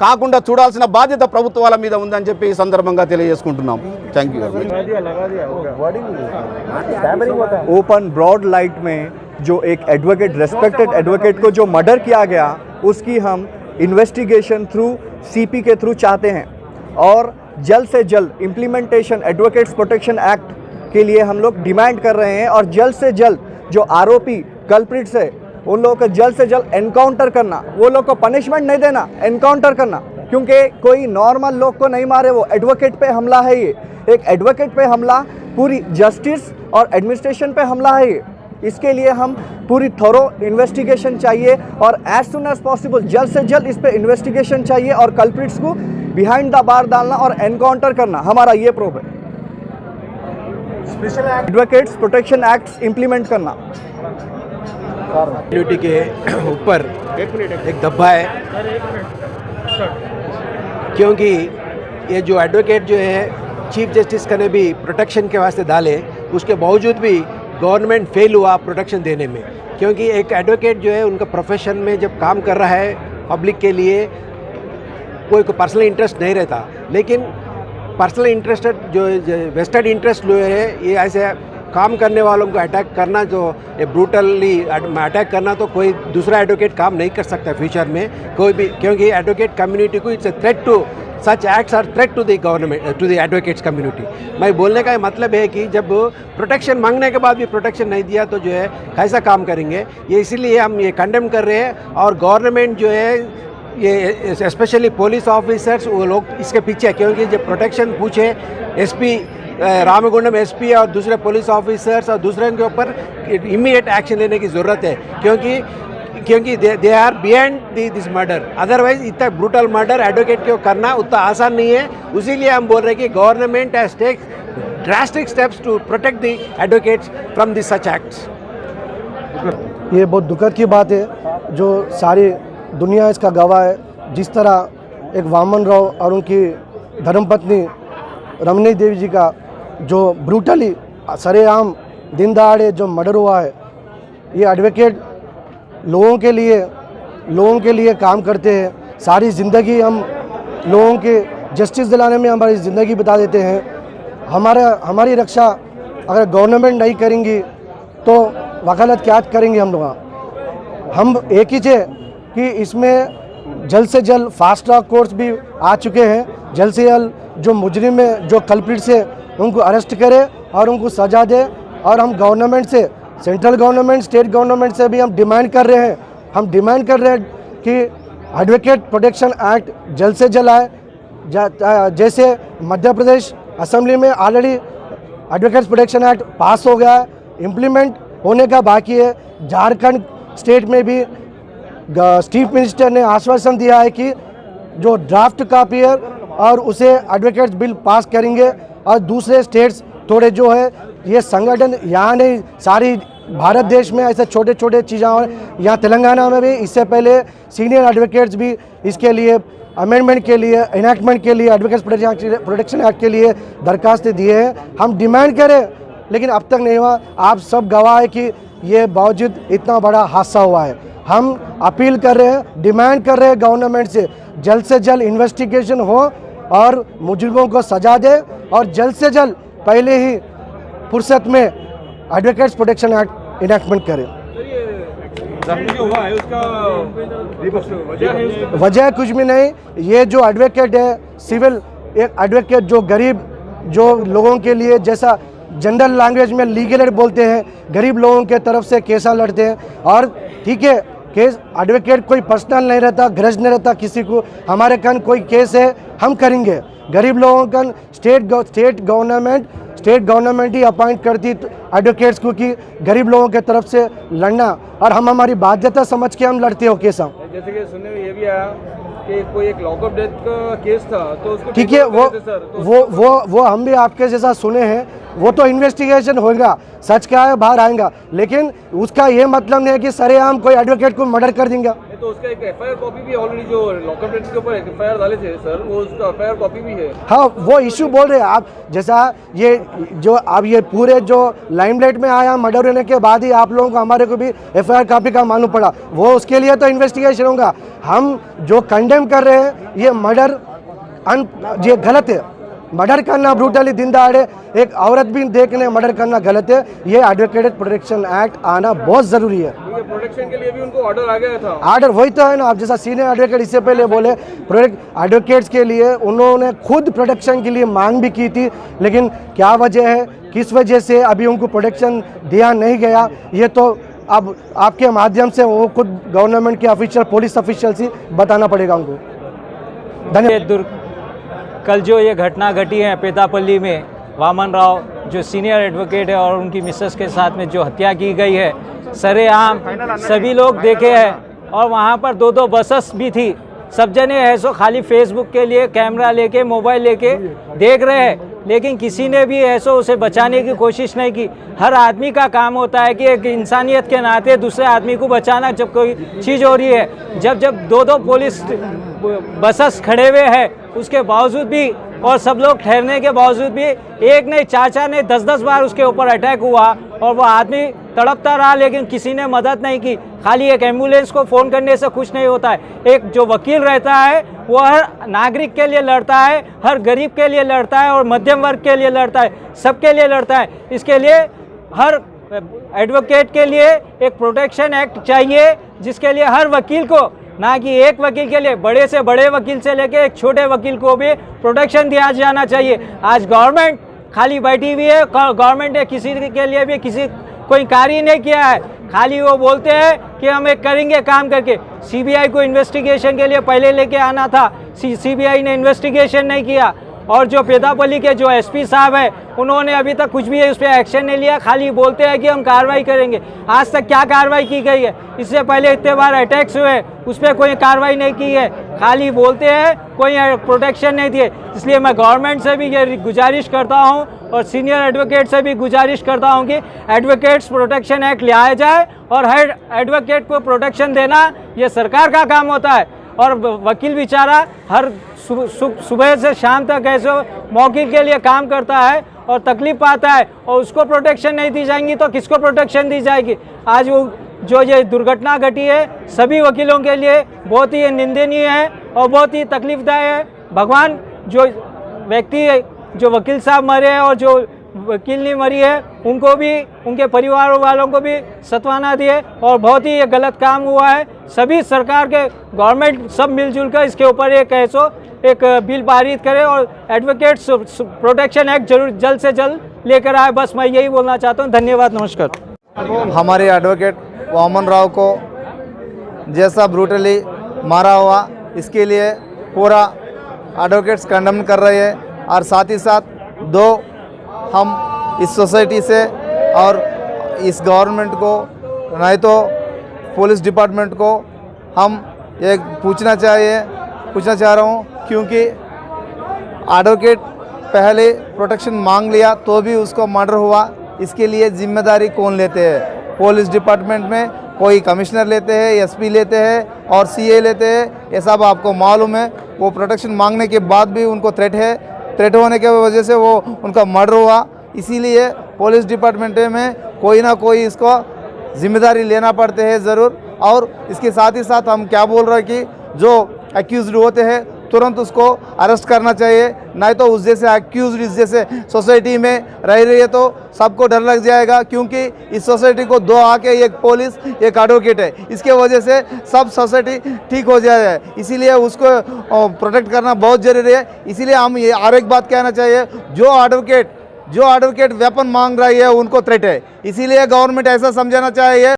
కాకుండా చూడాల్సిన బాధ్యత ప్రభుత్వాల మీద ఉందని చెప్పి ఈ సందర్భంగా తెలియజేసుకుంటున్నాం। Thank you. Open broad light में जो एक एडवोकेट, रेस्पेक्टेड एडवोकेट को जो मर्डर किया गया, उसकी हम इन्वेस्टिगेशन थ्रू सीपी के थ्रू चाहते हैं और जल्द से जल्द इम्प्लीमेंटेशन एडवोकेट्स प्रोटेक्शन एक्ट के लिए हम लोग डिमांड कर रहे हैं और जल्द से जल्द जो आरोपी कल्प्रिट्स है उन लोगों को जल्द से जल्द एनकाउंटर करना, वो लोग को पनिशमेंट नहीं देना, एनकाउंटर करना, क्योंकि कोई नॉर्मल लोग को नहीं मारे, वो एडवोकेट पे हमला है। ये एक एडवोकेट पे हमला, पूरी जस्टिस और एडमिनिस्ट्रेशन पे हमला है ये। इसके लिए हम पूरी थोरो इन्वेस्टिगेशन चाहिए और एज सुन एज पॉसिबल जल्द से जल्द इस पे इन्वेस्टिगेशन चाहिए और कल्प्रिट्स को बिहाइंड द बार डालना और एनकाउंटर करना, हमारा ये प्रूफ है। Special advocates protection act implement करना। ड्यूटी के ऊपर एक धब्बा है, क्योंकि ये जो एडवोकेट जो है चीफ जस्टिस का ने भी प्रोटेक्शन के वास्ते डाले, उसके बावजूद भी गवर्नमेंट फेल हुआ प्रोटेक्शन देने में। क्योंकि एक एडवोकेट जो है उनका प्रोफेशन में जब काम कर रहा है पब्लिक के लिए कोई पर्सनल इंटरेस्ट नहीं रहता, लेकिन पर्सनल इंटरेस्टेड जो वेस्टेड इंटरेस्ट जो है ये ऐसे काम करने वालों को अटैक करना, जो ब्रूटली अटैक करना, तो कोई दूसरा एडवोकेट काम नहीं कर सकता फ्यूचर में कोई भी, क्योंकि एडवोकेट कम्युनिटी को it's a threat to such acts are threat to the government, to the advocates community. मैं बोलने का मतलब है कि जब प्रोटेक्शन मांगने के बाद भी प्रोटेक्शन नहीं दिया तो जो है कैसा काम करेंगे, ये इसीलिए हम ये कंडेम कर रहे हैं। और गवर्नमेंट जो है ये स्पेशली पुलिस ऑफिसर्स वो लोग इसके पीछे, क्योंकि जब प्रोटेक्शन पूछे एसपी रामगुंडम एसपी और दूसरे पुलिस ऑफिसर्स और दूसरे के ऊपर इमीडिएट एक्शन लेने की ज़रूरत है, क्योंकि they are behind this murder. Otherwise इतना ब्रूटल मर्डर एडवोकेट को करना उतना आसान नहीं है। उसीलिए हम बोल रहे हैं कि government has take drastic steps to protect the advocates from this such acts. ये बहुत दुखद की बात है, जो सारी दुनिया इसका गवाह है। जिस तरह एक वामन राव और उनकी धर्मपत्नी रमनी देवी जी का जो ब्रूटली सरेआम दिन दहाड़े जो मर्डर हुआ है, ये एडवोकेट लोगों के लिए काम करते हैं। सारी ज़िंदगी हम लोगों के जस्टिस दिलाने में हमारी ज़िंदगी बिता देते हैं। हमारी रक्षा अगर गवर्नमेंट नहीं करेंगी तो वकालत क्या करेंगे हम लोग। हम एक ही थे कि इसमें जल्द से जल्द फास्ट ट्रैक कोर्ट्स भी आ चुके हैं, जल्द से जल्द जो मुजरिम है, जो कल्प्रिट से उनको अरेस्ट करे और उनको सज़ा दे। और हम गवर्नमेंट से, सेंट्रल गवर्नमेंट, स्टेट गवर्नमेंट से भी हम डिमांड कर रहे हैं कि एडवोकेट प्रोटेक्शन एक्ट जल्द से जल्द आए। जैसे मध्य प्रदेश असेंबली में ऑलरेडी एडवोकेट प्रोटेक्शन एक्ट पास हो गया है, इम्प्लीमेंट होने का बाकी है। झारखंड स्टेट में भी चीफ मिनिस्टर ने आश्वासन दिया है कि जो ड्राफ्ट कॉपी है और उसे एडवोकेट्स बिल पास करेंगे। और दूसरे स्टेट्स थोड़े जो है ये संगठन यहाँ नहीं, सारी भारत देश में ऐसे छोटे छोटे चीज़ें, यहाँ तेलंगाना में भी इससे पहले सीनियर एडवोकेट्स भी इसके लिए अमेंडमेंट के लिए, इनैक्टमेंट के लिए, एडवोकेट्स प्रोटेक्शन एक्ट के लिए दरखास्त दिए हैं। हम डिमांड करें लेकिन अब तक नहीं हुआ। आप सब गवाह है कि ये बावजूद इतना बड़ा हादसा हुआ है। हम अपील कर रहे हैं, डिमांड कर रहे हैं गवर्नमेंट से जल्द इन्वेस्टिगेशन हो और मुजरिमों को सजा दे और जल्द से जल्द पहले ही फुर्सत में एडवोकेट्स प्रोटेक्शन एक्ट इनैक्टमेंट करें। वजह कुछ भी नहीं, ये जो एडवोकेट है सिविल, एक एडवोकेट जो गरीब, जो लोगों के लिए, जैसा जनरल लैंग्वेज में लीगल एड बोलते हैं, गरीब लोगों के तरफ से केसा लड़ते हैं। और ठीक है, केस एडवोकेट कोई पर्सनल नहीं रहता, ग्रज नहीं रहता किसी को। हमारे कान कोई केस है हम करेंगे। गरीब लोगों का स्टेट गवर्नमेंट ही अपॉइंट करती एडवोकेट्स को कि गरीब लोगों के तरफ से लड़ना, और हम हमारी बाध्यता समझ के हम लड़ते हो केस। हम जैसे कि सुनने में ये भी आया कि कोई एक लॉक ऑफ डेथ का केस था, तो उसको ठीक है, वो हम भी आपके जैसा सुने हैं। वो तो इन्वेस्टिगेशन होगा, सच क्या है बाहर आएगा, लेकिन उसका ये मतलब नहीं है कि सरेआम कोई एडवोकेट को मर्डर कर देंगे। तो उसका एक एफआईआर कॉपी भी ऑलरेडी जो लॉकअप डेट्स के ऊपर एफआईआर डाले थे सर, वो उसका एफआईआर कॉपी भी है। हाँ, वो इशू बोल रहे हैं आप, जैसा ये जो अब ये पूरे जो लाइमलाइट में आया मर्डर होने के बाद ही आप लोगों को हमारे को भी एफआईआर कॉपी का मालूम पड़ा, वो उसके लिए तो इन्वेस्टिगेशन होगा। हम जो कंडेम कर रहे हैं ये मर्डर ये गलत है। मर्डर करना ब्रूटली दिन दहाड़े एक औरत भी देखने मर्डर करना गलत है। ये एडवोकेट प्रोटेक्शन एक्ट आना बहुत ज़रूरी है। प्रोटेक्शन के लिए भी उनको ऑर्डर आ गया था। आर्डर वही तो है ना, आप जैसा सीनियर एडवोकेट इससे पहले बोले एडवोकेट्स के लिए उन्होंने खुद प्रोटेक्शन के लिए मांग भी की थी, लेकिन क्या वजह है, किस वजह से अभी उनको प्रोटेक्शन दिया नहीं गया, ये तो अब आपके माध्यम से वो खुद गवर्नमेंट के ऑफिशियल पुलिस ऑफिशियल से बताना पड़ेगा उनको। धन्यवाद। कल जो ये घटना घटी है पेतापल्ली में, वामन राव जो सीनियर एडवोकेट है और उनकी मिसेस के साथ में जो हत्या की गई है, सरेआम सभी लोग देखे हैं और वहाँ पर 2-2 बसेस भी थी। सब जने ऐसो खाली फेसबुक के लिए कैमरा लेके मोबाइल लेके देख रहे हैं, लेकिन किसी ने भी ऐसो उसे बचाने की कोशिश नहीं की। हर आदमी का काम होता है कि एक इंसानियत के नाते दूसरे आदमी को बचाना। जब कोई चीज़ हो रही है, जब 2-2 पुलिस बसेस खड़े हुए हैं उसके बावजूद भी और सब लोग ठहरने के बावजूद भी एक नहीं 4-4 नहीं 10-10 बार उसके ऊपर अटैक हुआ और वो आदमी तड़पता रहा, लेकिन किसी ने मदद नहीं की। खाली एक एम्बुलेंस को फ़ोन करने से कुछ नहीं होता है। एक जो वकील रहता है वो हर नागरिक के लिए लड़ता है, हर गरीब के लिए लड़ता है और मध्यम वर्ग के लिए लड़ता है, सबके लिए लड़ता है। इसके लिए हर एडवोकेट के लिए एक प्रोटेक्शन एक्ट चाहिए, जिसके लिए हर वकील को, ना कि एक वकील के लिए, बड़े से बड़े वकील से लेके एक छोटे वकील को भी प्रोटेक्शन दिया जाना चाहिए। आज गवर्नमेंट खाली बैठी हुई है, गवर्नमेंट ने किसी के लिए भी कोई कार्य नहीं किया है। खाली वो बोलते हैं कि हम एक करेंगे काम करके। सीबीआई को इन्वेस्टिगेशन के लिए पहले लेके आना था, सीबीआई ने इन्वेस्टिगेशन नहीं किया। और जो पेतापल्ली के जो एसपी साहब है उन्होंने अभी तक कुछ भी उस पर एक्शन नहीं लिया, खाली बोलते हैं कि हम कार्रवाई करेंगे। आज तक क्या कार्रवाई की गई है? इससे पहले इतने बार अटैक्स हुए, उस पर कोई कार्रवाई नहीं की है, खाली बोलते हैं, कोई प्रोटेक्शन नहीं दिए। इसलिए मैं गवर्नमेंट से भी ये गुजारिश करता हूँ और सीनियर एडवोकेट से भी गुजारिश करता हूँ कि एडवोकेट्स प्रोटेक्शन एक्ट लाया जाए और हर एडवोकेट को प्रोटेक्शन देना ये सरकार का काम होता है। और वकील बेचारा हर सुबह से शाम तक ऐसे मौके के लिए काम करता है और तकलीफ पाता है, और उसको प्रोटेक्शन नहीं दी जाएंगी तो किसको प्रोटेक्शन दी जाएगी? आज वो जो ये दुर्घटना घटी है सभी वकीलों के लिए बहुत ही निंदनीय है और बहुत ही तकलीफदायक है। भगवान जो व्यक्ति जो वकील साहब मरे हैं और जो वकील नहीं मरी है उनको भी, उनके परिवार वालों को भी सत्वाना दिए, और बहुत ही ये गलत काम हुआ है। सभी सरकार के गवर्नमेंट सब मिलजुल कर इसके ऊपर एक बिल पारित करे और एडवोकेट्स प्रोटेक्शन एक्ट जरूर जल्द से जल्द लेकर आए। बस मैं यही बोलना चाहता हूँ। धन्यवाद, नमस्कार। हमारे एडवोकेट वामन राव को जैसा ब्रूटली मारा हुआ, इसके लिए पूरा एडवोकेट्स कंडेम कर रहे हैं। और साथ ही साथ हम इस सोसाइटी से और इस गवर्नमेंट को, नहीं तो पुलिस डिपार्टमेंट को हम एक पूछना चाह रहा हूँ, क्योंकि एडवोकेट पहले प्रोटेक्शन मांग लिया तो भी उसको मर्डर हुआ। इसके लिए जिम्मेदारी कौन लेते हैं? पुलिस डिपार्टमेंट में कोई कमिश्नर लेते हैं, एसपी लेते हैं और सीए लेते हैं, ये सब आपको मालूम है। वो प्रोटेक्शन मांगने के बाद भी उनको थ्रेट होने की वजह से वो उनका मर्डर हुआ। इसीलिए पुलिस डिपार्टमेंट में कोई ना कोई इसको जिम्मेदारी लेना पड़ते हैं ज़रूर। और इसके साथ ही साथ हम क्या बोल रहे हैं कि जो एक्यूज्ड होते हैं तुरंत उसको अरेस्ट करना चाहिए, नहीं तो उस जैसे एक्यूज्ड इस जैसे सोसाइटी में रह रही है तो सबको डर लग जाएगा, क्योंकि इस सोसाइटी को दो आके एक पुलिस एक एडवोकेट है, इसके वजह से सब सोसाइटी ठीक हो जाए। इसीलिए उसको प्रोटेक्ट करना बहुत ज़रूरी है। इसीलिए हम ये और एक बात कहना चाहिए, जो एडवोकेट वेपन मांग रही है उनको थ्रेट है। इसीलिए गवर्नमेंट ऐसा समझाना चाहिए